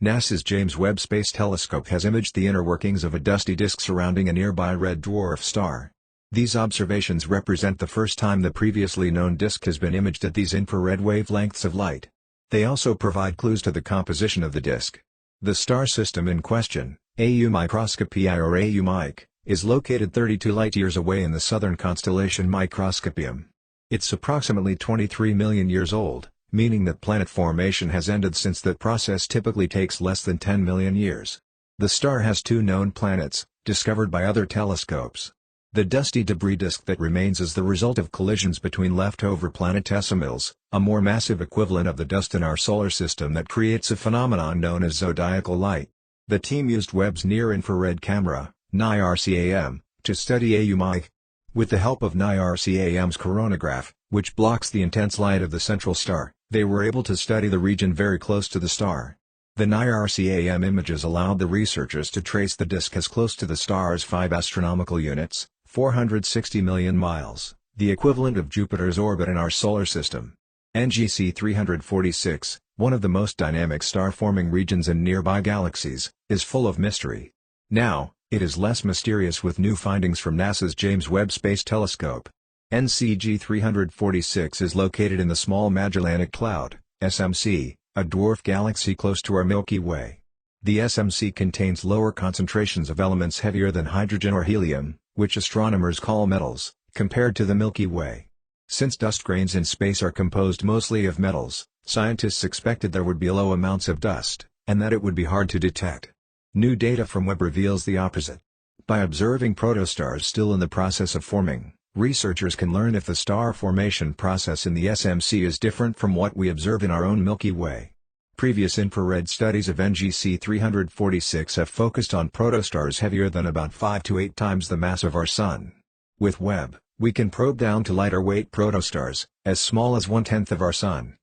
NASA's James Webb Space Telescope has imaged the inner workings of a dusty disk surrounding a nearby red dwarf star. These observations represent the first time the previously known disk has been imaged at these infrared wavelengths of light. They also provide clues to the composition of the disk. The star system in question, AU Microscopiae or AU Mic, is located 32 light-years away in the southern constellation Microscopium. It's approximately 23 million years old, meaning that planet formation has ended since that process typically takes less than 10 million years. The star has two known planets, discovered by other telescopes. The dusty debris disk that remains is the result of collisions between leftover planetesimals, a more massive equivalent of the dust in our solar system that creates a phenomenon known as zodiacal light. The team used Webb's near-infrared camera, NIRCam, to study AU Mic. With the help of NIRCam's coronagraph, which blocks the intense light of the central star, they were able to study the region very close to the star. The NIRCam images allowed the researchers to trace the disk as close to the star as 5 astronomical units, 460 million miles, the equivalent of Jupiter's orbit in our solar system. NGC 346, one of the most dynamic star-forming regions in nearby galaxies, is full of mystery. Now, it is less mysterious with new findings from NASA's James Webb Space Telescope. NCG 346 is located in the Small Magellanic Cloud, SMC, a dwarf galaxy close to our Milky Way. The SMC contains lower concentrations of elements heavier than hydrogen or helium, which astronomers call metals, compared to the Milky Way. Since dust grains in space are composed mostly of metals, scientists expected there would be low amounts of dust, and that it would be hard to detect. New data from Webb reveals the opposite. By observing protostars still in the process of forming, researchers can learn if the star formation process in the SMC is different from what we observe in our own Milky Way. Previous infrared studies of NGC 346 have focused on protostars heavier than about 5 to 8 times the mass of our Sun. With Webb, we can probe down to lighter weight protostars, as small as 1/10 of our Sun.